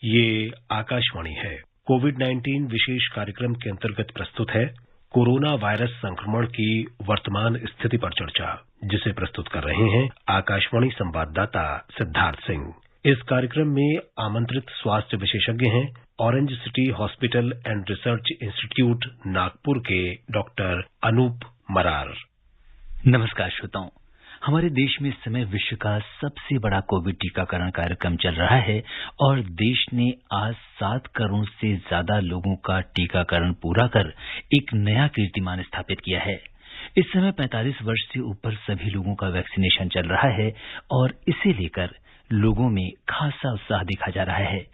ये आकाशवाणी है। कोविड-19 विशेष कार्यक्रम के अंतर्गत प्रस्तुत है कोरोना वायरस संक्रमण की वर्तमान स्थिति पर चर्चा, जिसे प्रस्तुत कर रहे हैं आकाशवाणी संवाददाता सिद्धार्थ सिंह। इस कार्यक्रम में आमंत्रित स्वास्थ्य विशेषज्ञ हैं orange City Hospital and Research institute Nagpur के डॉक्टर अनूप मरार। नमस्कार श्रोताओं, हमारे देश में इस समय विश्व का सबसे बड़ा कोविड टीकाकरण कार्यक्रम चल रहा है और देश ने आज 7 करोड़ से ज्यादा लोगों का टीकाकरण पूरा कर एक नया कीर्तिमान स्थापित किया है। इस समय 45 वर्ष से ऊपर सभी लोगों का वैक्सीनेशन चल रहा है और इसे लेकर लोगों में खासा उत्साह देखा जा रहा है।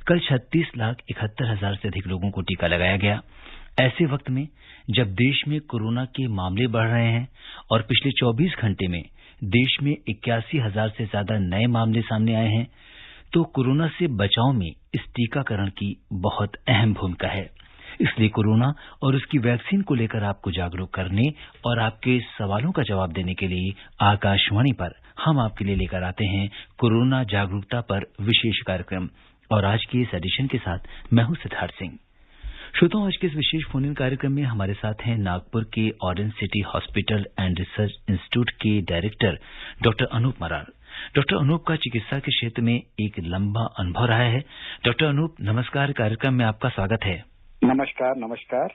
कल 36,71,000 से अधिक लोगों को टीका लगाया गया। ऐसे वक्त में जब देश में कोरोना के मामले बढ़ रहे हैं और पिछले 24 घंटे में देश में 81,000 से ज्यादा नए मामले सामने आए हैं, तो कोरोना से बचाव में इस टीकाकरण की बहुत अहम भूमिका है। इसलिए कोरोना और उसकी वैक्सीन को लेकर आपको जागरूक करने और आपके सवालों का जवाब देने के लिए आकाशवाणी पर हम आपके लिए लेकर आते हैं कोरोना जागरूकता पर विशेष कार्यक्रम। और आज के इस एडिशन के साथ मैं हूं सिद्धार्थ सिंह। श्रोताओं, आज के इस विशेष फोन इन कार्यक्रम में हमारे साथ हैं नागपुर के Orange City Hospital and Research Institute के director doctor Anup Marar. Doctor Anup का चिकित्सा के क्षेत्र में एक लंबा अनुभव रहा है। डॉक्टर अनूप, नमस्कार। कार्यक्रम में आपका स्वागत है। नमस्कार।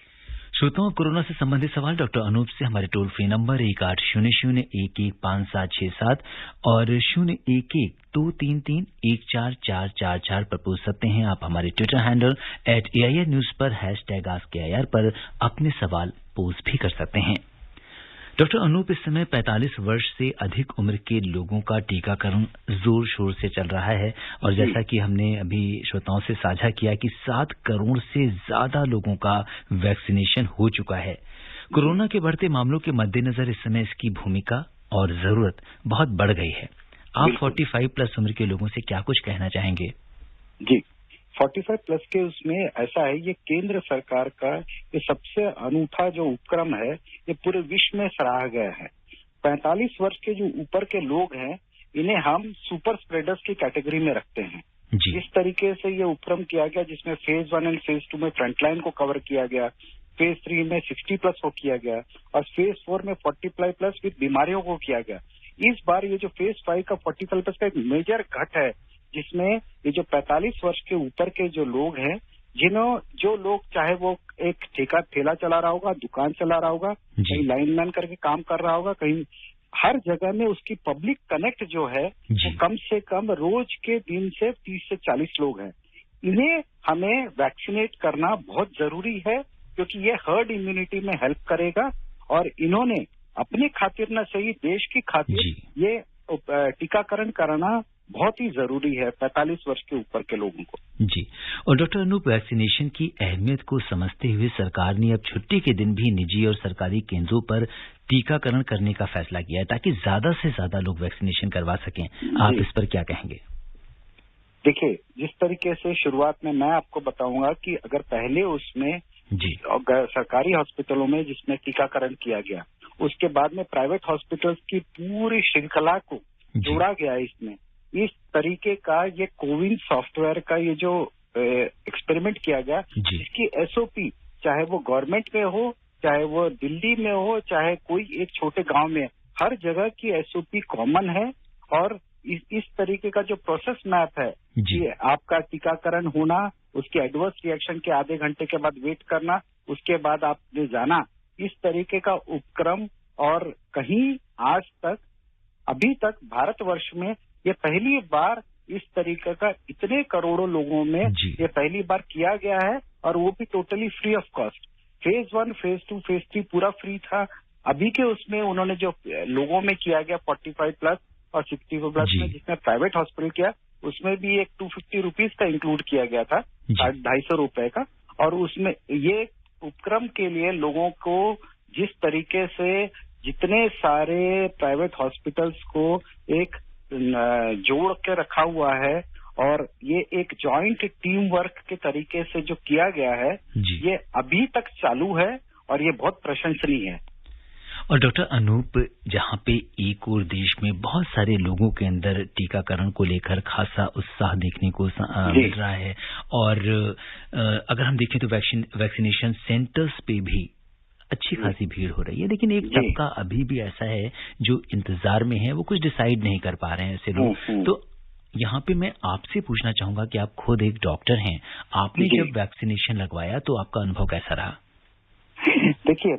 श्रोताओं, कोरोना से संबंधित सवाल डॉक्टर अनूप से हमारे टोल फ्री नंबर 1800-115767 और 011-233-14444 पर पूछ सकते हैं। आप हमारे ट्विटर हैंडल @AIR News पर #AskAIR पर अपने सवाल पोस्ट भी कर सकते हैं। डॉक्टर अनूप, इस समय 45 वर्ष से अधिक उम्र के लोगों का टीकाकरण जोर शोर से चल रहा है और जैसा कि हमने अभी श्रोताओं से साझा किया कि 7 करोड़ से ज्यादा लोगों का वैक्सीनेशन हो चुका है। कोरोना के बढ़ते मामलों के मद्देनजर इस समय इसकी भूमिका और जरूरत बहुत बढ़ गई है। आप 45+ उम्र के लोगों से क्या कुछ कहना चाहेंगे? जी, 45+ के उसमें ऐसा है, ये केंद्र सरकार का ये सबसे अनूठा जो उपक्रम है, ये पूरे विश्व में सराहा गया है। 45 वर्ष के जो ऊपर के लोग हैं, इन्हें हम सुपर स्प्रेडर्स की कैटेगरी में रखते हैं। इस तरीके से ये उपक्रम किया गया, जिसमें फेज 1 एंड फेज 2 में फ्रंटलाइन को कवर किया गया, फेज 3 में 60+ को किया गया और फेज 4 में 40+ विद बीमारियों को किया गया। इस बार ये जो फेज 5 का 45+ का एक मेजर घट है, जिसमें ये जो 45 वर्ष के ऊपर के जो लोग हैं, जो लोग चाहे वो एक ठेला चला रहा होगा, दुकान चला रहा होगा, कहीं लाइनमैन करके काम कर रहा होगा, कहीं हर जगह में उसकी पब्लिक कनेक्ट जो है वो कम से कम रोज के दिन से 30 से 40 लोग हैं। इन्हें हमें वैक्सीनेट करना बहुत जरूरी है, क्योंकि ये हर्ड इम्यूनिटी में हेल्प करेगा और इन्होंने अपने खातिर न सही देश की खातिर ये टीकाकरण कराना बहुत ही जरूरी है 45 वर्ष के ऊपर के लोगों को। जी, और डॉक्टर अनूप, वैक्सीनेशन की अहमियत को समझते हुए सरकार ने अब छुट्टी के दिन भी निजी और सरकारी केंद्रों पर टीकाकरण करने का फैसला किया है, ताकि ज्यादा से ज्यादा लोग वैक्सीनेशन करवा सकें। आप इस पर क्या कहेंगे? देखिए, जिस तरीके से शुरुआत में मैं आपको बताऊंगा कि अगर पहले उसमें सरकारी हॉस्पिटलों में जिसमें टीकाकरण किया गया, उसके बाद में प्राइवेट हॉस्पिटल्स की पूरी श्रृंखला को जोड़ा गया इसमें। इस तरीके का ये कोविन सॉफ्टवेयर का ये जो एक्सपेरिमेंट किया गया, इसकी SOP चाहे वो गवर्नमेंट में हो, चाहे वो दिल्ली में हो, चाहे कोई एक छोटे गांव में, हर जगह की SOP कॉमन है। और इस तरीके का जो प्रोसेस मैप है कि आपका टीकाकरण होना, उसके एडवर्स रिएक्शन के आधे घंटे के बाद वेट करना, उसके बाद आपने जाना, इस तरीके का उपक्रम और कहीं आज तक अभी तक भारतवर्ष में ये पहली बार इस तरीके का इतने करोड़ों लोगों में ये पहली बार किया गया है, और वो भी totally free of cost. Phase 1, phase 2, phase 3 पूरा फ्री था। अभी के उसमें उन्होंने जो लोगों में किया गया 45+ और 60+ में, जिसमें प्राइवेट हॉस्पिटल किया, उसमें भी एक 250 रुपीज का इंक्लूड किया गया था, 250 रुपए का। और उसमें ये उपक्रम के लिए लोगों को जिस तरीके से जितने सारे प्राइवेट हॉस्पिटल्स को एक जोड़ के रखा हुआ है और ये एक जॉइंट टीम वर्क के तरीके से जो किया गया है, ये अभी तक चालू है और ये बहुत प्रशंसनीय है। और डॉक्टर अनूप, जहां पे एक और देश में बहुत सारे लोगों के अंदर टीकाकरण को लेकर खासा उत्साह देखने को मिल रहा है, और अगर हम देखें तो वैक्सीनेशन सेंटर्स पे भी अच्छी खासी भीड़ हो रही है, लेकिन एक तबका अभी भी ऐसा है जो इंतजार में है, वो कुछ डिसाइड नहीं कर पा रहे हैं ऐसे लोग। तो यहाँ पे मैं आपसे पूछना चाहूंगा कि आप खुद एक डॉक्टर हैं, आपने जब वैक्सीनेशन लगवाया तो आपका अनुभव कैसा रहा? देखिए,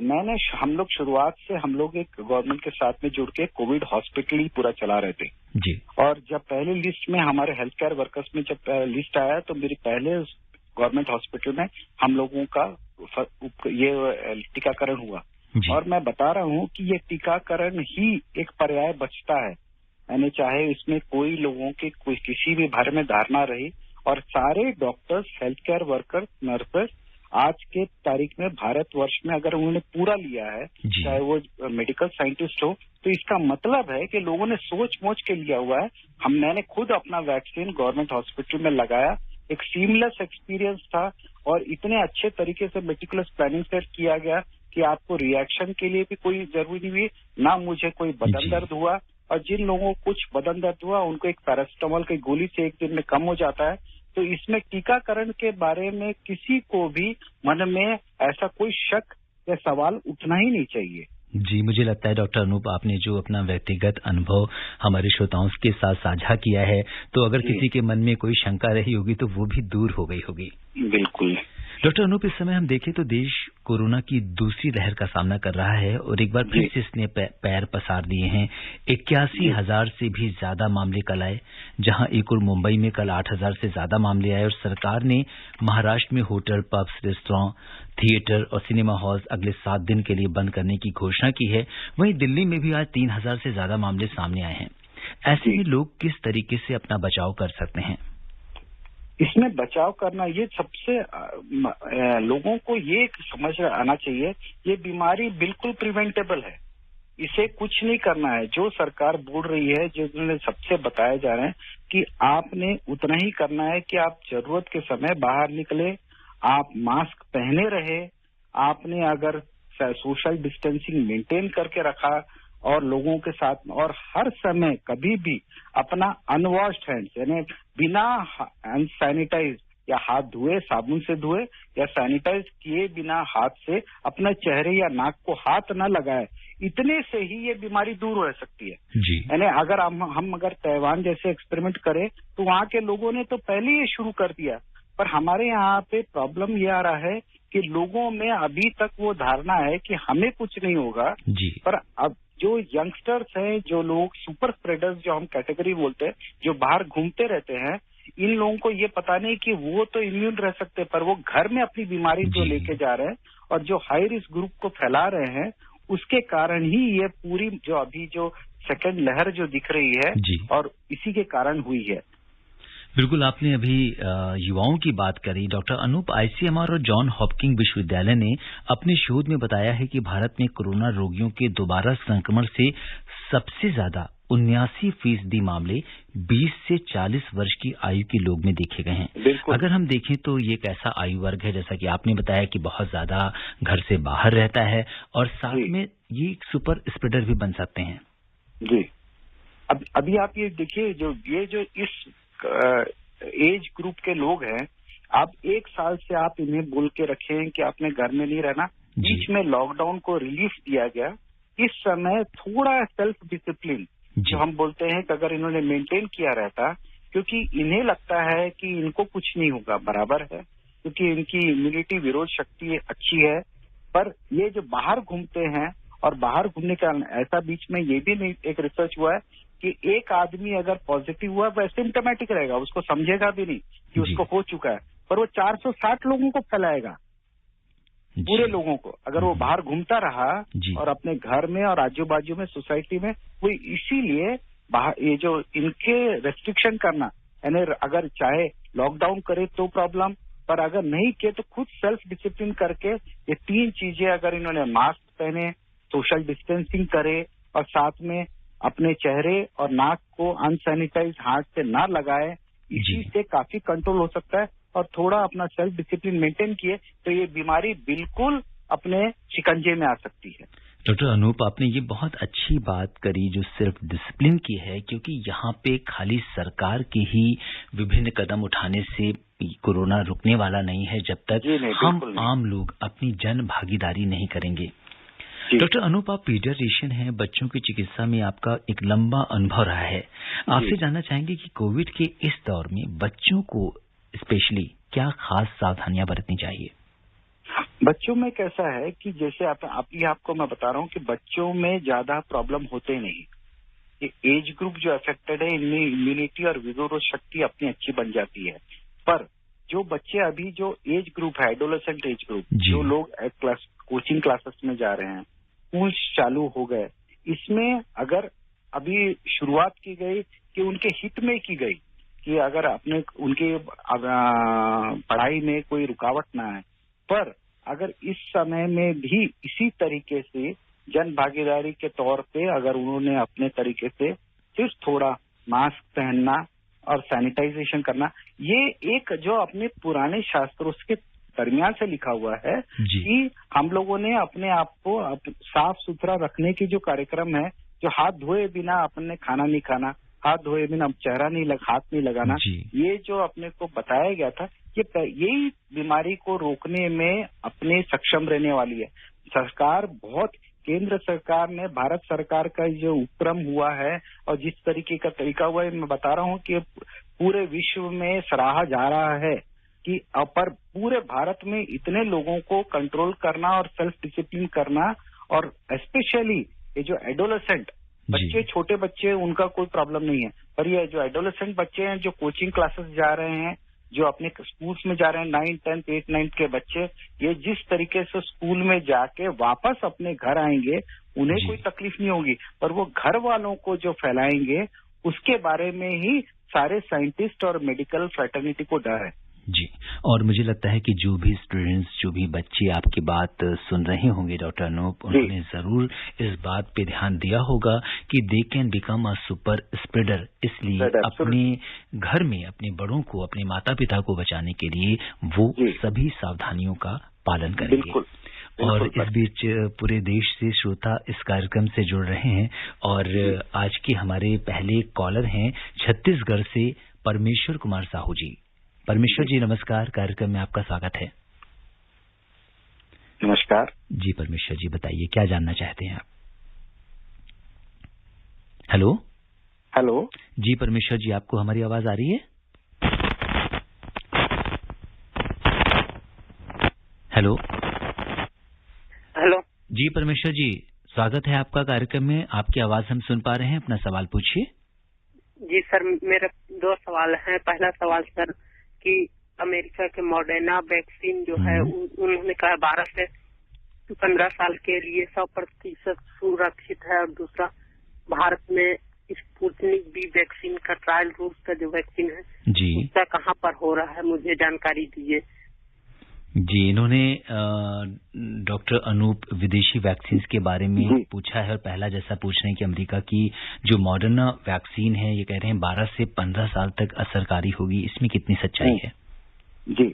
हम लोग शुरुआत से एक गवर्नमेंट के साथ में जुड़ के कोविड हॉस्पिटल ही पूरा चला रहे थे जी। और जब पहले लिस्ट में हमारे हेल्थ केयर वर्कर्स में जब लिस्ट आया तो मेरे पहले गवर्नमेंट हॉस्पिटल में हम लोगों का ये टीकाकरण हुआ। और मैं बता रहा हूँ कि ये टीकाकरण ही एक पर्याय बचता है, यानी चाहे इसमें कोई लोगों की कोई किसी भी बारे में धारणा रही, और सारे doctors, health care workers, nurses आज के तारीख में भारतवर्ष में अगर उन्होंने पूरा लिया है, चाहे वो मेडिकल साइंटिस्ट हो, तो इसका मतलब है कि लोगों ने सोच मोच के लिया हुआ है। मैंने खुद अपना वैक्सीन गवर्नमेंट हॉस्पिटल में लगाया, एक सीमलेस एक्सपीरियंस था और इतने अच्छे तरीके से मेटिकुलस प्लानिंग से किया गया कि आपको रिएक्शन के लिए भी कोई जरूरी नहीं हुई, ना मुझे कोई बदन दर्द हुआ। और जिन लोगों को कुछ बदन दर्द हुआ उनको एक पैरासिटामोल की गोली से एक दिन में कम हो जाता है। तो इसमें टीकाकरण के बारे में किसी को भी मन में ऐसा कोई शक या सवाल उठना ही नहीं चाहिए। जी, मुझे लगता है डॉक्टर अनूप, आपने जो अपना व्यक्तिगत अनुभव हमारे श्रोताओं के साथ साझा किया है, तो अगर किसी के मन में कोई शंका रही होगी तो वो भी दूर हो गई होगी। बिल्कुल डॉक्टर अनूप, इस समय हम देखें तो देश कोरोना की दूसरी लहर का सामना कर रहा है और एक बार फिर से इसने पैर पसार दिए हैं। 81,000 से भी ज्यादा मामले कल आए, जहां एक और मुंबई में कल 8,000 से ज्यादा मामले आए, और सरकार ने महाराष्ट्र में होटल, पब्स, रेस्टोरेंट, थिएटर और सिनेमा हॉल्स अगले 7 दिन के लिए बंद करने की घोषणा की है। वहीं दिल्ली में भी आज 3,000 से ज्यादा मामले सामने आए हैं। ऐसे में लोग किस तरीके से अपना बचाव कर सकते हैं? इसमें बचाव करना, ये सबसे लोगों को ये समझ आना चाहिए, ये बीमारी बिल्कुल प्रिवेंटेबल है, इसे कुछ नहीं करना है। जो सरकार बोल रही है, जो उन्होंने सबसे बताया जा रहे हैं कि आपने उतना ही करना है कि आप जरूरत के समय बाहर निकले, आप मास्क पहने रहे, आपने अगर सोशल डिस्टेंसिंग मेंटेन करके रखा और लोगों के साथ, और हर समय कभी भी अपना अनवॉश्ड हैंड्स, यानी बिना अनसैनिटाइज या हाथ धोए, साबुन से धोए या सैनिटाइज किए बिना हाथ से अपने चेहरे या नाक को हाथ न लगाए, इतने से ही ये बीमारी दूर हो सकती है। यानी अगर हम अगर ताइवान जैसे एक्सपेरिमेंट करें तो वहाँ के लोगों ने तो पहले ये शुरू कर दिया, पर हमारे यहाँ पे प्रॉब्लम ये आ रहा है कि लोगों में अभी तक वो धारणा है कि हमें कुछ नहीं होगा। पर अब जो यंगस्टर्स हैं, जो लोग सुपर स्प्रेडर्स जो हम कैटेगरी बोलते हैं, जो बाहर घूमते रहते हैं, इन लोगों को ये पता नहीं कि वो तो इम्यून रह सकते, पर वो घर में अपनी बीमारी जो लेके जा रहे हैं और जो हाई रिस्क ग्रुप को फैला रहे हैं, उसके कारण ही ये पूरी जो अभी जो सेकेंड लहर जो दिख रही है और इसी के कारण हुई है। बिल्कुल, आपने अभी युवाओं की बात करी। डॉक्टर अनूप, आईसीएमआर और जॉन हॉपकिंस विश्वविद्यालय ने अपने शोध में बताया है कि भारत में कोरोना रोगियों के दोबारा संक्रमण से सबसे ज्यादा 79% मामले 20 से 40 वर्ष की आयु के लोग में देखे गए हैं। अगर हम देखें तो ये एक ऐसा आयु वर्ग है, जैसा कि आपने बताया, कि बहुत ज्यादा घर से बाहर रहता है और साथ में ये एक सुपर स्प्रेडर भी बन सकते हैं। जी, अभी आप ये देखिए, जो इस एज ग्रुप के लोग हैं, आप 1 साल से आप इन्हें बोल के रखें कि आपने घर में नहीं रहना। बीच में लॉकडाउन को रिलीफ दिया गया। इस समय थोड़ा सेल्फ डिसिप्लिन जो हम बोलते हैं कि अगर इन्होंने मेंटेन किया रहता, क्योंकि इन्हें लगता है कि इनको कुछ नहीं होगा, बराबर है, क्योंकि इनकी इम्यूनिटी विरोध शक्ति अच्छी है। पर ये जो बाहर घूमते हैं और बाहर घूमने का ऐसा बीच में ये भी नहीं, एक रिसर्च हुआ है कि एक आदमी अगर पॉजिटिव हुआ वो एसिम्प्टोमेटिक रहेगा, उसको समझेगा भी नहीं कि उसको हो चुका है, पर वो 460 लोगों को फैलाएगा, पूरे लोगों को, अगर वो बाहर घूमता रहा और अपने घर में और आजू बाजू में सोसाइटी में। वो इसीलिए ये जो इनके रेस्ट्रिक्शन करना, यानी अगर चाहे लॉकडाउन करे तो प्रॉब्लम, पर अगर नहीं किए तो खुद सेल्फ डिसिप्लिन करके ये 3 चीजें अगर इन्होंने मास्क पहने, सोशल डिस्टेंसिंग करे और साथ में अपने चेहरे और नाक को अनसैनिटाइज हाथ से ना लगाए, इसी से काफी कंट्रोल हो सकता है। और थोड़ा अपना सेल्फ डिसिप्लिन मेंटेन किए तो ये बीमारी बिल्कुल अपने शिकंजे में आ सकती है। डॉक्टर अनूप, आपने ये बहुत अच्छी बात करी जो सिर्फ डिसिप्लिन की है, क्योंकि यहाँ पे खाली सरकार के ही विभिन्न कदम उठाने से कोरोना रुकने वाला नहीं है जब तक हम आम लोग अपनी जन भागीदारी नहीं करेंगे। डॉक्टर अनूप, आप पीडियाट्रिशियन हैं, बच्चों की चिकित्सा में आपका एक लंबा अनुभव रहा है। आपसे जानना चाहेंगे कि कोविड के इस दौर में बच्चों को स्पेशली क्या खास सावधानियां बरतनी चाहिए? बच्चों में कैसा है कि जैसे आपको मैं बता रहा हूँ कि बच्चों में ज्यादा प्रॉब्लम होते नहीं। ये एज ग्रुप जो अफेक्टेड है, इनमें इम्यूनिटी और विगोरस शक्ति अपनी अच्छी बन जाती है। पर जो बच्चे अभी जो एज ग्रुप है, एडोलेसेंट एज ग्रुप, जो लोग कोचिंग क्लासेस में जा रहे हैं, स्कूल चालू हो गए, इसमें अगर अभी शुरुआत की गई कि उनके हित में की गई कि अगर अपने उनके पढ़ाई में कोई रुकावट ना आए, पर अगर इस समय में भी इसी तरीके से जन भागीदारी के तौर पे अगर उन्होंने अपने तरीके से सिर्फ थोड़ा मास्क पहनना और सैनिटाइजेशन करना, ये एक जो अपने पुराने शास्त्रों के दरमियान से लिखा हुआ है कि हम लोगों ने अपने आप को साफ सुथरा रखने की जो कार्यक्रम है, जो हाथ धोए बिना अपने खाना नहीं खाना, हाथ धोए बिना चेहरा हाथ नहीं लगाना, ये जो अपने को बताया गया था, यही बीमारी को रोकने में अपने सक्षम रहने वाली है। सरकार बहुत, केंद्र सरकार ने, भारत सरकार का जो उपक्रम हुआ है और जिस तरीके का तरीका हुआ है, मैं बता रहा हूँ कि पूरे विश्व में सराहा जा रहा है कि पर पूरे भारत में इतने लोगों को कंट्रोल करना और सेल्फ डिसिप्लिन करना, और स्पेशली ये जो एडोलेसेंट बच्चे, छोटे बच्चे, उनका कोई प्रॉब्लम नहीं है, पर ये जो एडोलेसेंट बच्चे हैं जो कोचिंग क्लासेस जा रहे हैं, जो अपने स्कूल्स में जा रहे हैं, 9, 10, 8, 9 के बच्चे, ये जिस तरीके से स्कूल में जाके वापस अपने घर आएंगे, उन्हें कोई तकलीफ नहीं होगी, पर वो घर वालों को जो फैलाएंगे उसके बारे में ही सारे साइंटिस्ट और मेडिकल फ्रेटर्निटी को डर है। जी, और मुझे लगता है कि जो भी स्टूडेंट्स, जो भी बच्चे आपकी बात सुन रहे होंगे डॉक्टर अनूप, उन्होंने जरूर इस बात पे ध्यान दिया होगा कि they can become a super spreader. इसलिए अपने घर में अपने बड़ों को, अपने माता पिता को बचाने के लिए वो सभी सावधानियों का पालन करेंगे। और इस बीच पूरे देश से श्रोता इस कार्यक्रम से जुड़ रहे हैं, और आज के हमारे पहले कॉलर हैं छत्तीसगढ़ से परमेश्वर कुमार साहू जी। परमेश्वर जी नमस्कार, कार्यक्रम में आपका स्वागत है। नमस्कार जी परमेश्वर जी, बताइए क्या जानना चाहते हैं आप? हेलो हेलो जी परमेश्वर जी, आपको हमारी आवाज आ रही है? हेलो हेलो जी परमेश्वर जी, स्वागत है आपका कार्यक्रम में। आपकी आवाज हम सुन पा रहे हैं, अपना सवाल पूछिए। जी सर, मेरे 2 सवाल हैं। पहला सवाल सर कि अमेरिका के मॉडर्ना वैक्सीन जो है, उन्होंने कहा 12 से 15 साल के लिए 100% सुरक्षित है, और दूसरा भारत में स्पुतनिक भी वैक्सीन का ट्रायल, रूस का जो वैक्सीन है जी, उसका कहाँ पर हो रहा है, मुझे जानकारी दीजिए। जी, इन्होंने डॉक्टर अनूप विदेशी वैक्सीन के बारे में पूछा है, और पहला जैसा पूछ रहे हैं कि अमेरिका की जो मॉडर्ना वैक्सीन है, ये कह रहे हैं 12 से 15 साल तक असरकारी होगी, इसमें कितनी सच्चाई है? जी,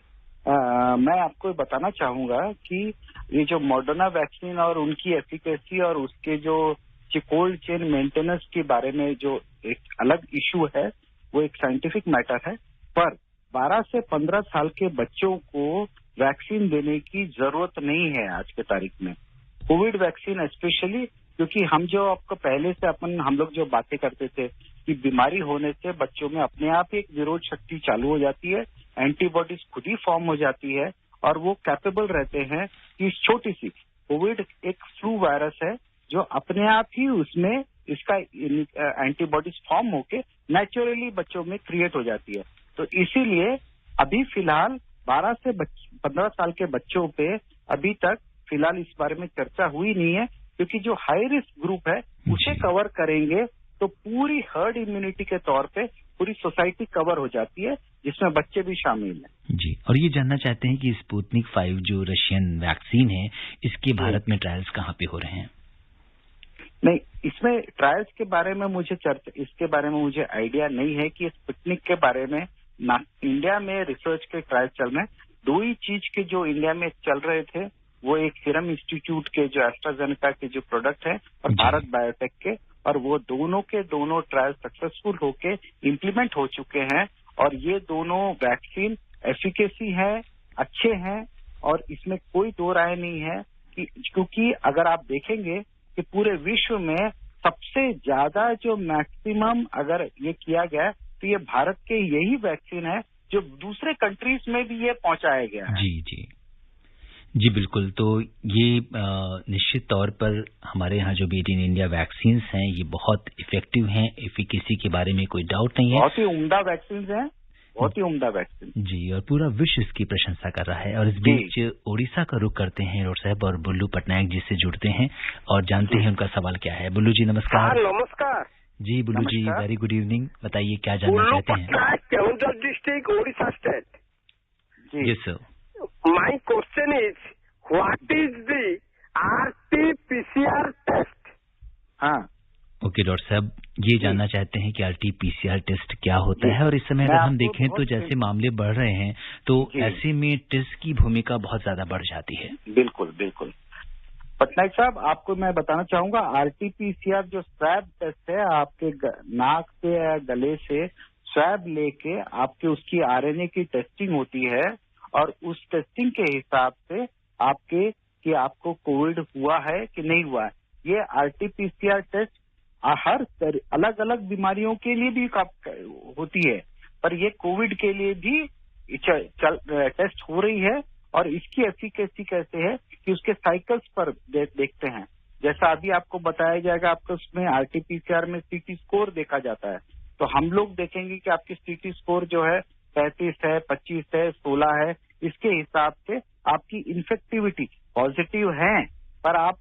मैं आपको बताना चाहूंगा कि ये जो मॉडर्ना वैक्सीन और उनकी एफिकेसी और उसके जो कोल्ड चेन मेंटेनेंस के बारे में जो एक अलग इशू है, वो एक साइंटिफिक मैटर है, पर 12 से 15 साल के बच्चों को वैक्सीन देने की जरूरत नहीं है आज के तारीख में, कोविड वैक्सीन स्पेशली, क्योंकि हम जो आपको पहले से हम लोग जो बातें करते थे कि बीमारी होने से बच्चों में अपने आप ही एक विरोध शक्ति चालू हो जाती है, एंटीबॉडीज खुद ही फॉर्म हो जाती है, और वो कैपेबल रहते हैं कि छोटी सी कोविड एक फ्लू वायरस है जो अपने आप ही उसमें इसका एंटीबॉडीज फॉर्म होके नेचुरली बच्चों में क्रिएट हो जाती है। तो इसीलिए अभी फिलहाल 12 से 15 साल के बच्चों पे अभी तक फिलहाल इस बारे में चर्चा हुई नहीं है, क्योंकि जो हाई रिस्क ग्रुप है उसे कवर करेंगे तो पूरी हर्ड इम्यूनिटी के तौर पे पूरी सोसाइटी कवर हो जाती है, जिसमें बच्चे भी शामिल हैं। जी, और ये जानना चाहते हैं कि स्पुतनिक 5 जो रशियन वैक्सीन है, इसके भारत में ट्रायल्स कहाँ पे हो रहे हैं? नहीं, इसमें ट्रायल्स के बारे में इसके बारे में मुझे आइडिया नहीं है कि स्पुतनिक के बारे में ना इंडिया में रिसर्च के ट्रायल चल रहे हैं। 2 ही चीज के जो इंडिया में चल रहे थे वो एक सीरम इंस्टीट्यूट के जो एस्ट्राजेनेका के जो प्रोडक्ट है और भारत बायोटेक के, और वो दोनों के दोनों ट्रायल सक्सेसफुल होके इम्प्लीमेंट हो चुके हैं। और ये दोनों वैक्सीन एफिकेसी है, अच्छे हैं, और इसमें कोई दो राय नहीं है कि, क्योंकि अगर आप देखेंगे कि पूरे विश्व में सबसे ज्यादा जो मैक्सिमम अगर ये किया गया तो ये भारत के यही वैक्सीन है जो दूसरे कंट्रीज में भी ये पहुंचाया गया है। जी बिल्कुल। तो ये निश्चित तौर पर हमारे यहाँ जो मेड इन इंडिया वैक्सीन्स हैं ये बहुत इफेक्टिव हैं, एफिकेसी के बारे में कोई डाउट नहीं है। बहुत ही उम्दा वैक्सीन हैं, बहुत ही उम्दा वैक्सीन। जी, और पूरा विश्व इसकी प्रशंसा कर रहा है। और इस बीच ओडिशा का रुख करते हैं डॉक्टर साहब और बुल्लू पटनायक जी से जुड़ते हैं और जानते हैं उनका सवाल क्या है। बुल्लू जी नमस्कार। नमस्कार जी बुल्लू जी, वेरी गुड इवनिंग। बताइए क्या जानना चाहते हैं। Keonjhar district, Odisha state. Yes sir. My question is, what is the RT-PCR test? हाँ, ओके डॉक्टर साहब, ये जानना चाहते हैं कि RT-PCR टेस्ट क्या होता है। और इस समय अगर हम देखें तो जैसे मामले बढ़ रहे हैं तो ऐसे में टेस्ट की भूमिका बहुत ज्यादा बढ़ जाती है। बिल्कुल बिल्कुल। पटनायक साहब, आपको मैं बताना चाहूंगा RT-PCR जो स्वैब टेस्ट है, आपके नाक से या गले से स्वैब लेके आपके उसकी RNA की टेस्टिंग होती है और उस टेस्टिंग के हिसाब से आपके कि आपको कोविड हुआ है कि नहीं हुआ है। ये RT-PCR टेस्ट हर अलग अलग बीमारियों के लिए भी होती है, पर ये कोविड के लिए भी टेस्ट हो रही है। और इसकी एफिकेसी कैसे है कि उसके साइकिल्स पर देखते हैं। जैसा अभी आपको बताया जाएगा, आपको उसमें RT-PCR में CT स्कोर देखा जाता है, तो हम लोग देखेंगे कि आपकी CT स्कोर जो है 35 है, 25 है, 16 है। इसके हिसाब से आपकी इन्फेक्टिविटी पॉजिटिव है, पर आप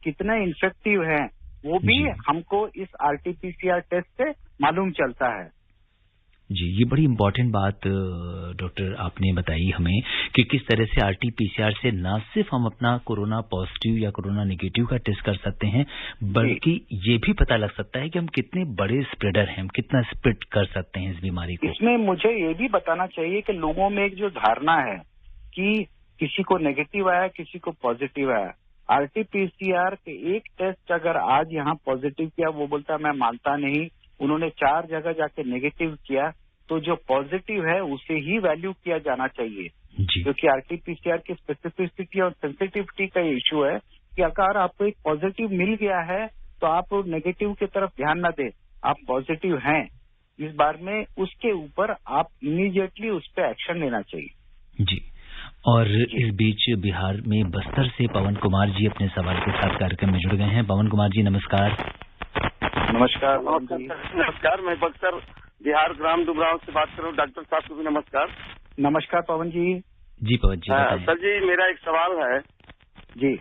कितने इन्फेक्टिव हैं वो भी हमको इस RT-PCR टेस्ट से मालूम चलता है। जी, ये बड़ी इम्पोर्टेंट बात डॉक्टर आपने बताई हमें कि किस तरह से RT-PCR से न सिर्फ हम अपना कोरोना पॉजिटिव या कोरोना नेगेटिव का टेस्ट कर सकते हैं, बल्कि ये भी पता लग सकता है कि हम कितने बड़े स्प्रेडर हैं, हम कितना स्प्रेड कर सकते हैं इस बीमारी को। इसमें मुझे ये भी बताना चाहिए कि लोगों में एक जो धारणा है कि किसी को नेगेटिव आया, किसी को पॉजिटिव आया। RT-PCR के एक टेस्ट अगर आज यहाँ पॉजिटिव किया, वो बोलता मैं मानता नहीं, उन्होंने 4 जगह जाके नेगेटिव किया, तो जो पॉजिटिव है उसे ही वैल्यू किया जाना चाहिए। क्योंकि RT-PCR की स्पेसिफिसिटी और सेंसिटिविटी का इश्यू है कि अगर आपको एक पॉजिटिव मिल गया है तो आप नेगेटिव की तरफ ध्यान न दें, आप पॉजिटिव हैं इस बार में, उसके ऊपर आप इमीडिएटली उस पर एक्शन लेना चाहिए। जी। और इस बीच बिहार में बस्तर से पवन कुमार जी अपने सवाल के साथ कार्यक्रम में जुड़ गए हैं। पवन कुमार जी नमस्कार। नमस्कार। नमस्कार, मैं बक्सर बिहार ग्राम डुबराव से बात कर रहा हूँ। डॉक्टर साहब को भी नमस्कार। नमस्कार पवन जी। जी पवन जी सर जी, मेरा एक सवाल है जी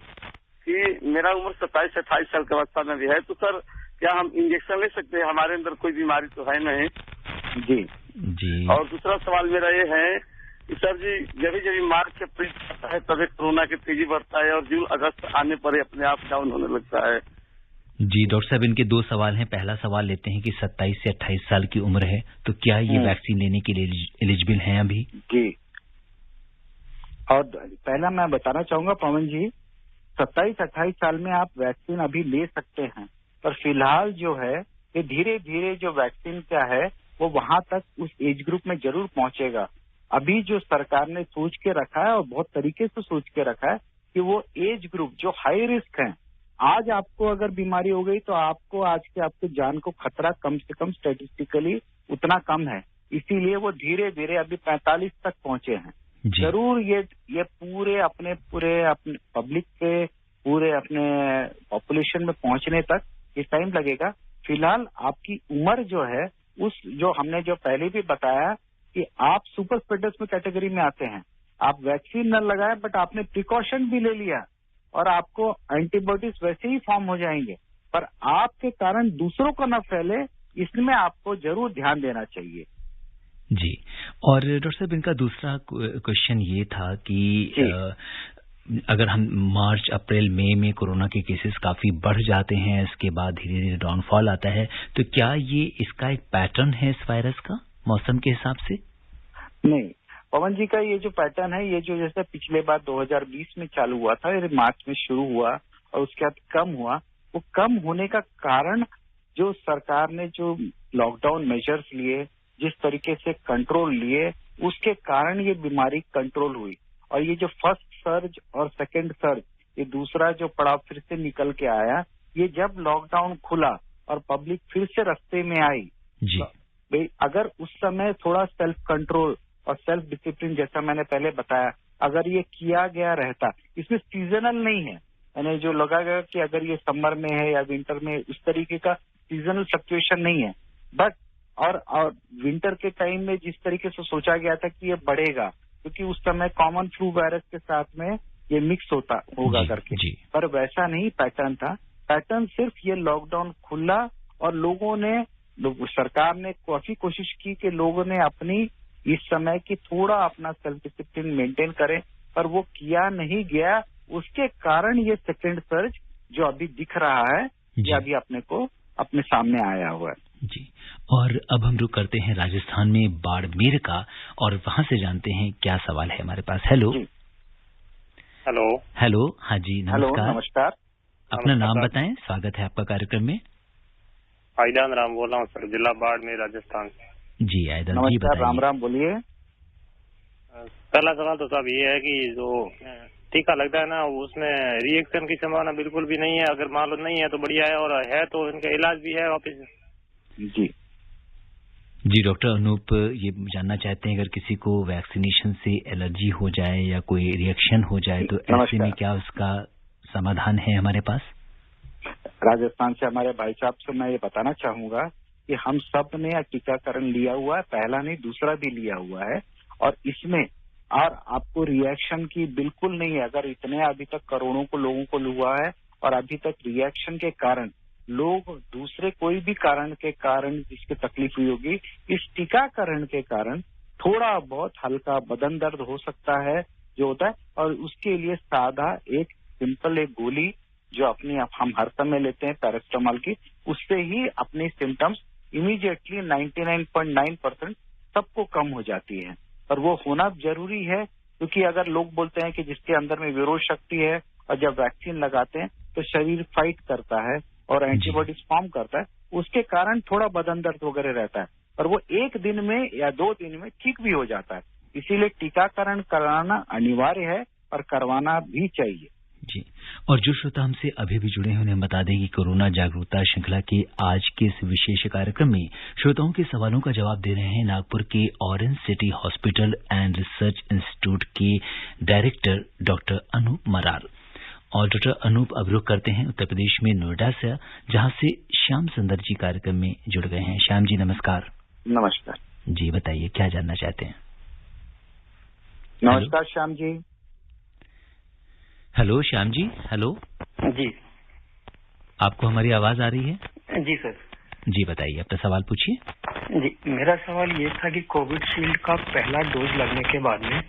कि मेरा उम्र 27 से 28 साल की अवस्था में भी है, तो सर क्या हम इंजेक्शन ले सकते हैं? हमारे अंदर कोई बीमारी तो है नहीं। जी। और दूसरा सवाल मेरा ये है कि सर जी, जब मार्च अप्रैल आता है तभी कोरोना की तेजी बढ़ता है और जून अगस्त आने पर अपने आप डाउन होने लगता है। जी डॉक्टर साहब, इनके 2 सवाल हैं। पहला सवाल लेते हैं कि 27 से 28 साल की उम्र है, तो क्या ये वैक्सीन लेने के लिए एलिजिबल हैं अभी? जी। और पहला मैं बताना चाहूंगा पवन जी, 27-28 साल में आप वैक्सीन अभी ले सकते हैं, पर फिलहाल जो है ये धीरे धीरे जो वैक्सीन क्या है वो वहां तक उस एज ग्रुप में जरूर पहुंचेगा। अभी जो सरकार ने सोच के रखा है और बहुत तरीके से सोच के रखा है कि वो एज ग्रुप जो हाई रिस्क हैं, आज आपको अगर बीमारी हो गई तो आपको आज के आपके जान को खतरा कम से कम स्टैटिस्टिकली उतना कम है, इसीलिए वो धीरे धीरे अभी 45 तक पहुंचे हैं। जरूर ये पूरे अपने पब्लिक के पूरे अपने पॉपुलेशन में पहुंचने तक ये टाइम लगेगा। फिलहाल आपकी उम्र जो है उस जो हमने जो पहले भी बताया कि आप सुपर स्प्रेडर्स में कैटेगरी में आते हैं, आप वैक्सीन न लगाए बट आपने प्रिकॉशन भी ले लिया और आपको एंटीबॉडीज वैसे ही फॉर्म हो जाएंगे, पर आपके कारण दूसरों को न फैले, इसमें आपको जरूर ध्यान देना चाहिए। जी। और डॉक्टर साहब, इनका दूसरा क्वेश्चन ये था कि अगर हम मार्च अप्रैल मई में कोरोना के केसेस काफी बढ़ जाते हैं, इसके बाद धीरे धीरे डाउनफॉल आता है, तो क्या ये इसका एक पैटर्न है इस वायरस का मौसम के हिसाब से? नहीं, पवन जी का ये जो पैटर्न है, ये जो जैसे पिछले बार 2020 में चालू हुआ था, ये मार्च में शुरू हुआ और उसके बाद कम हुआ, वो कम होने का कारण जो सरकार ने जो लॉकडाउन मेजर्स लिए, जिस तरीके से कंट्रोल लिए, उसके कारण ये बीमारी कंट्रोल हुई। और ये जो फर्स्ट सर्ज और सेकेंड सर्ज, ये दूसरा जो पड़ाव फिर से निकल के आया, ये जब लॉकडाउन खुला और पब्लिक फिर से रास्ते में आई जी। तो अगर उस समय थोड़ा सेल्फ कंट्रोल और सेल्फ डिसिप्लिन, जैसा मैंने पहले बताया, अगर ये किया गया रहता, इसमें सीजनल नहीं है, यानी जो लगा गया कि अगर ये समर में है या विंटर में, उस तरीके का सीजनल फ्लक्चुएशन नहीं है। बट और विंटर के टाइम में जिस तरीके से सोचा गया था कि ये बढ़ेगा, क्योंकि उस समय कॉमन फ्लू वायरस के साथ में ये मिक्स होगा करके, पर वैसा नहीं पैटर्न था। पैटर्न सिर्फ ये लॉकडाउन खुला और सरकार ने काफी कोशिश की कि लोगों ने अपनी इस समय की थोड़ा अपना सेल्फ डिसिप्लिन मेंटेन करें, पर वो किया नहीं गया। उसके कारण ये सेकेंड सर्ज जो अभी दिख रहा है, ये अभी अपने सामने आया हुआ है जी। और अब हम रुक करते हैं राजस्थान में बाड़मेर का, और वहां से जानते हैं क्या सवाल है हमारे पास। Hello hello. हाँ जी, नमस्कार। अपना नाम बताएं, स्वागत है आपका कार्यक्रम में। आयदान राम बोल रहा हूँ सर, जिला बाड़मेर राजस्थान से। जी आयदान जी, नमस्कार। बताइए। राम राम, बोलिए। पहला सवाल तो साहब ये है कि जो टीका लगता है ना, उसमें रिएक्शन की संभावना बिल्कुल भी नहीं है। अगर मान लो नहीं है तो बढ़िया है, और है तो इनका इलाज भी है वापस। जी डॉक्टर अनूप, ये जानना चाहते हैं अगर किसी को वैक्सीनेशन से एलर्जी हो जाए या कोई रिएक्शन हो जाए तो ऐसे में क्या उसका समाधान है हमारे पास? राजस्थान से हमारे भाई साहब से मैं ये बताना चाहूंगा कि हम सब ने टीकाकरण लिया हुआ है, पहला नहीं दूसरा भी लिया हुआ है, और इसमें और आपको रिएक्शन की बिल्कुल नहीं है। अगर इतने अभी तक करोड़ों को लोगों को हुआ है और अभी तक रिएक्शन के कारण लोग दूसरे कोई भी कारण के कारण जिसकी तकलीफ हुई होगी, इस टीकाकरण के कारण थोड़ा बहुत हल्का बदन दर्द हो सकता है जो होता है, और उसके लिए सादा एक सिंपल एक गोली जो अपनी हम हर समय लेते हैं पैरासिटामोल की, उससे ही अपने सिम्टम्स इमीडिएटली 99.9% सबको कम हो जाती है। पर वो होना जरूरी है, क्योंकि अगर लोग बोलते हैं कि जिसके अंदर में विरोध शक्ति है और जब वैक्सीन लगाते हैं तो शरीर फाइट करता है और एंटीबॉडीज फॉर्म करता है, उसके कारण थोड़ा बदन दर्द वगैरह रहता है, पर वो एक दिन में या 2 दिन में ठीक भी हो जाता है। इसीलिए टीकाकरण कराना अनिवार्य है और करवाना भी चाहिए जी। और जो श्रोता हमसे अभी भी जुड़े हैं उन्हें बता दें कि कोरोना जागरूकता श्रृंखला के आज के इस विशेष कार्यक्रम में श्रोताओं के सवालों का जवाब दे रहे हैं नागपुर के Orange City Hospital and Research Institute के डायरेक्टर डॉक्टर अनूप मरार। और डॉक्टर अनूप, अब रुख करते हैं उत्तर प्रदेश में नोएडा से, जहां से श्याम सुंदर जी कार्यक्रम में जुड़ गए हैं। श्याम जी नमस्कार। नमस्कार जी, बताइए क्या जानना चाहते हैं? नमस्कार श्याम जी। हेलो श्याम जी। हेलो जी, आपको हमारी आवाज आ रही है? जी सर। जी बताइए, अपना सवाल पूछिए। जी, मेरा सवाल ये था कि कोविशील्ड का पहला डोज लगने के बाद में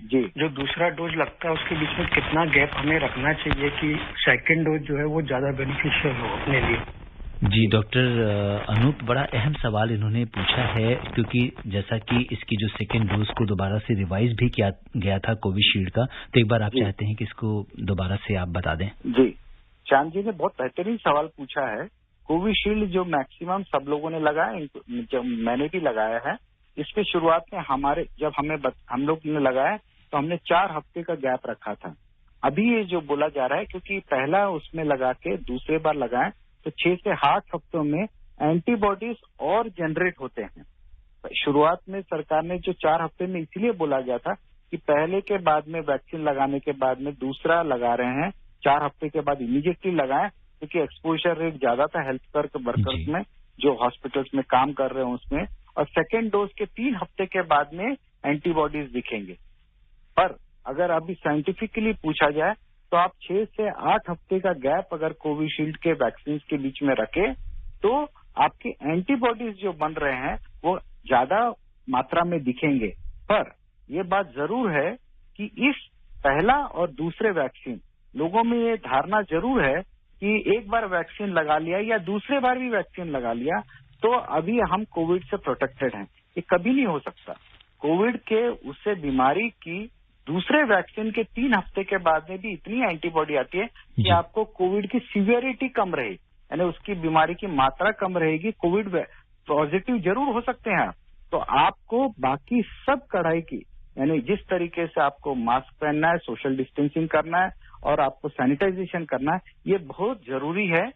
जी जो दूसरा डोज लगता है उसके बीच में कितना गैप हमें रखना चाहिए कि सेकंड डोज जो है वो ज्यादा बेनिफिशियल हो अपने लिए? जी डॉक्टर अनूप, बड़ा अहम सवाल इन्होंने पूछा है, क्योंकि जैसा कि इसकी जो सेकेंड डोज को दोबारा से रिवाइज भी किया गया था कोविशील्ड का, तो एक बार आप चाहते हैं कि इसको दोबारा से आप बता दें। जी, श्याम जी ने बहुत बेहतरीन सवाल पूछा है। कोविशील्ड जो मैक्सिमम सब लोगों ने लगाया, जब मैंने भी लगाया है, इसके शुरुआत में जब हम लोग ने लगाया तो हमने 4 हफ्ते का गैप रखा था। अभी ये जो बोला जा रहा है, क्योंकि पहला उसमें लगा के दूसरे बार लगाए तो 6 से 8 हफ्तों में एंटीबॉडीज और जनरेट होते हैं। शुरुआत में सरकार ने जो 4 हफ्ते में इसलिए बोला गया था कि पहले के बाद में वैक्सीन लगाने के बाद में दूसरा लगा रहे हैं, 4 हफ्ते के बाद इमीडिएटली लगाएं, क्योंकि एक्सपोजर रेट ज्यादा था हेल्थ वर्कर्स में जो हॉस्पिटल्स में काम कर रहे हैं उसमें, और सेकेंड डोज के 3 हफ्ते के बाद में एंटीबॉडीज दिखेंगे। पर अगर अभी साइंटिफिकली पूछा जाए तो आप 6 से 8 हफ्ते का गैप अगर कोविशील्ड के वैक्सीन के बीच में रखें तो आपके एंटीबॉडीज जो बन रहे हैं वो ज्यादा मात्रा में दिखेंगे। पर यह बात जरूर है कि इस पहला और दूसरे वैक्सीन, लोगों में ये धारणा जरूर है कि एक बार वैक्सीन लगा लिया या दूसरे बार भी वैक्सीन लगा लिया तो अभी हम कोविड से प्रोटेक्टेड हैं। ये कभी नहीं हो सकता। कोविड के उससे बीमारी की दूसरे वैक्सीन के 3 हफ्ते के बाद में भी इतनी एंटीबॉडी आती है कि आपको कोविड की सीवियरिटी कम रहे, यानी उसकी बीमारी की मात्रा कम रहेगी। कोविड पॉजिटिव जरूर हो सकते हैं, तो आपको बाकी सब कड़ाई की, यानी जिस तरीके से आपको मास्क पहनना है, सोशल डिस्टेंसिंग करना है और आपको सैनिटाइजेशन करना है, ये बहुत जरूरी है।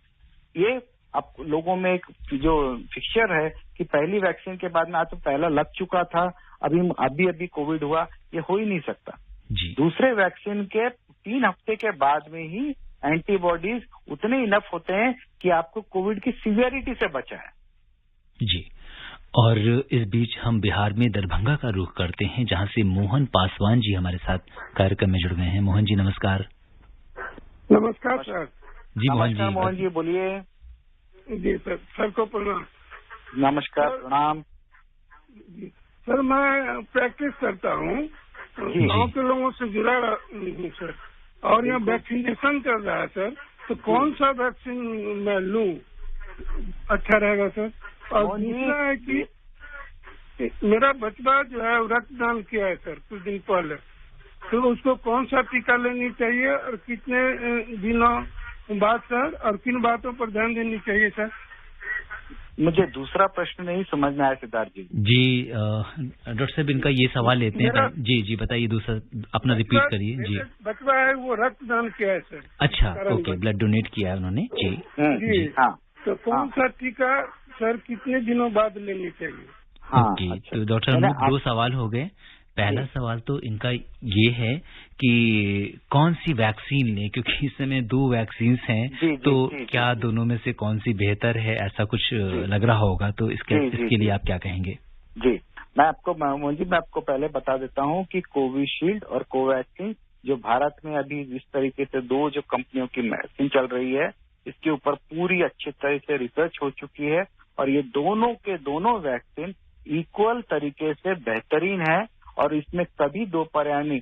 ये आप लोगों में एक जो फिक्सचर है कि पहली वैक्सीन के बाद में आज तो पहला लग चुका था, अभी कोविड हुआ, ये हो ही नहीं सकता जी। दूसरे वैक्सीन के 3 हफ्ते के बाद में ही एंटीबॉडीज उतने इनफ होते हैं कि आपको कोविड की सीवियरिटी से बचाए। जी। और इस बीच हम बिहार में दरभंगा का रुख करते हैं, जहां से मोहन पासवान जी हमारे साथ कार्यक्रम में जुड़ गए हैं। मोहन जी नमस्कार। नमस्कार सर। जी मोहन जी बोलिए। जी सर को प्रणाम। नमस्कार, प्रणाम। सर मैं प्रैक्टिस करता हूँ, गाँव के लोगों से जुड़ा हूँ सर, और यहाँ वैक्सीनेशन चल रहा है सर, तो कौन सा वैक्सीन मैं लूँ अच्छा रहेगा सर? और दूसरा है कि मेरा बचवा जो है रक्तदान किया है सर कुछ दिन पहले, तो उसको कौन सा टीका लेनी चाहिए और कितने दिनों बाद सर, और किन बातों पर ध्यान देनी चाहिए सर? मुझे दूसरा प्रश्न नहीं समझ में आया सिद्धार्थ जी। जी डॉक्टर साहब इनका ये सवाल लेते हैं। जी बताइए, दूसरा अपना रिपीट करिए। जी बचवा है वो रक्तदान किया है सर। अच्छा, ओके, ब्लड डोनेट किया है उन्होंने। जी हाँ, तो कौन सा टीका सर कितने दिनों बाद लेनी चाहिए? ओके, तो डॉक्टर अनूप 2 सवाल हो गए। पहला सवाल तो इनका ये है कि कौन सी वैक्सीन लें, क्योंकि इस समय 2 वैक्सीन हैं, तो क्या दोनों में से कौन सी बेहतर है, ऐसा कुछ लग रहा होगा, तो इसके लिए आप क्या कहेंगे? जी, मैं आपको पहले बता देता हूँ कि कोविशील्ड और कोवैक्सीन जो भारत में अभी जिस तरीके से 2 जो कंपनियों की वैक्सीन चल रही है, इसके ऊपर पूरी अच्छी तरह से रिसर्च हो चुकी है और ये दोनों के दोनों वैक्सीन इक्वल तरीके से बेहतरीन है और इसमें कभी 2 पर्याय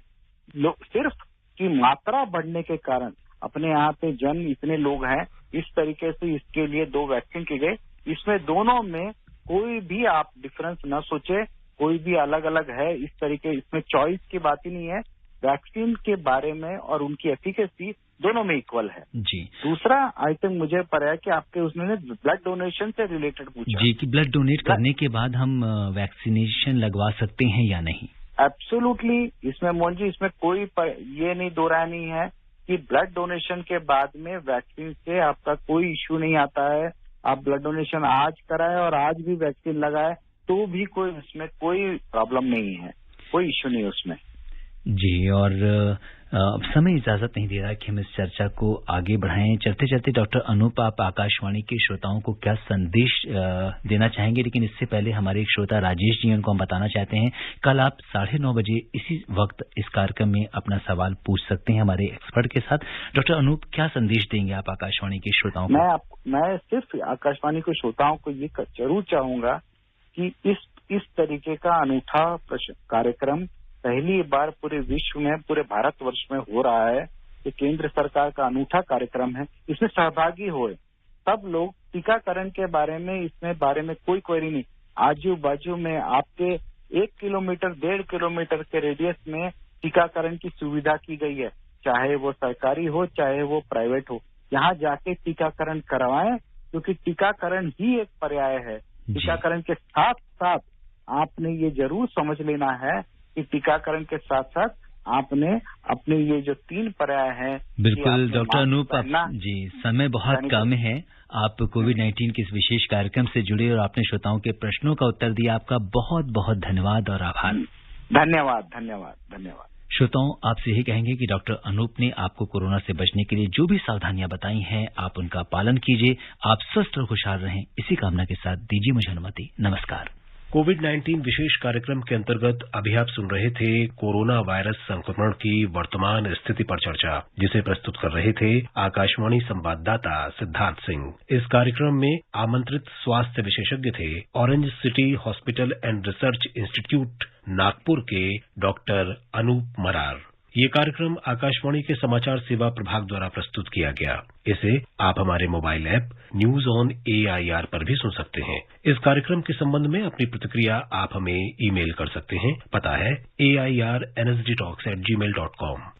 सिर्फ की मात्रा बढ़ने के कारण अपने यहाँ पे इतने लोग हैं, इस तरीके से इसके लिए 2 वैक्सीन की गई। इसमें दोनों में कोई भी आप डिफरेंस न सोचे, कोई भी अलग अलग है इस तरीके, इसमें चॉइस की बात ही नहीं है। वैक्सीन के बारे में और उनकी एफिकेसी दोनों में इक्वल है। जी। दूसरा आइटम मुझे पता है कि आपके उसने ब्लड डोनेशन से रिलेटेड पूछा। जी, कि ब्लड डोनेट करने के बाद हम वैक्सीनेशन लगवा सकते हैं या नहीं? एब्सोल्युटली, इसमें मोहन जी इसमें कोई ये नहीं दोहराया नहीं है कि ब्लड डोनेशन के बाद में वैक्सीन से आपका कोई इश्यू नहीं आता है। आप ब्लड डोनेशन आज कराए और आज भी वैक्सीन लगाए तो भी कोई उसमें कोई प्रॉब्लम नहीं है, कोई इश्यू नहीं है उसमें। जी, और अब समय इजाजत नहीं दे रहा कि हम इस चर्चा को आगे बढ़ाएं। चलते चलते डॉक्टर अनूप, आप आकाशवाणी के श्रोताओं को क्या संदेश देना चाहेंगे? लेकिन इससे पहले हमारे एक श्रोता राजेश जी, उनको हम बताना चाहते हैं, कल आप 9:30 बजे इसी वक्त इस कार्यक्रम में अपना सवाल पूछ सकते हैं हमारे एक्सपर्ट के साथ। डॉक्टर अनूप, क्या संदेश देंगे आप आकाशवाणी के श्रोताओं को? मैं सिर्फ आकाशवाणी के श्रोताओं को ये जरूर चाहूंगा कि इस तरीके का अनूठा कार्यक्रम पहली बार पूरे विश्व में, पूरे भारतवर्ष में हो रहा है। ये केंद्र सरकार का अनूठा कार्यक्रम है, इसमें सहभागी होए सब लोग। टीकाकरण के बारे में कोई क्वेरी नहीं। आजू बाजू में आपके 1 किलोमीटर 1.5 किलोमीटर के रेडियस में टीकाकरण की सुविधा की गई है, चाहे वो सरकारी हो चाहे वो प्राइवेट हो। यहाँ जाके टीकाकरण करवाएं, क्योंकि टीकाकरण ही एक पर्याय है। टीकाकरण के साथ साथ आपने ये जरूर समझ लेना है कि टीकाकरण के साथ साथ आपने अपने ये जो 3 पर्याय हैं। बिल्कुल डॉक्टर अनूप, जी समय बहुत कम है। आप कोविड-19 के इस विशेष कार्यक्रम से जुड़े और आपने श्रोताओं के प्रश्नों का उत्तर दिया। आपका बहुत बहुत धन्यवाद और आभार। धन्यवाद। श्रोताओं, आपसे यही कहेंगे कि डॉक्टर अनूप ने आपको कोरोना से बचने के लिए जो भी सावधानियां बताई हैं, आप उनका पालन कीजिए। आप स्वस्थ और खुशहाल रहें, इसी कामना के साथ दीजिए मुझे अनुमति। नमस्कार। कोविड-19 विशेष कार्यक्रम के अंतर्गत अभी आप सुन रहे थे कोरोना वायरस संक्रमण की वर्तमान स्थिति पर चर्चा, जिसे प्रस्तुत कर रहे थे आकाशवाणी संवाददाता सिद्धार्थ सिंह। इस कार्यक्रम में आमंत्रित स्वास्थ्य विशेषज्ञ थे orange City Hospital and Research institute Nagpur के डॉक्टर अनूप मरार। ये कार्यक्रम आकाशवाणी के समाचार सेवा प्रभाग द्वारा प्रस्तुत किया गया। इसे आप हमारे mobile app news on AIR पर भी सुन सकते हैं। इस कार्यक्रम के संबंध में अपनी प्रतिक्रिया आप हमें ईमेल कर सकते हैं। पता है AIRNSDtalks@gmail.com।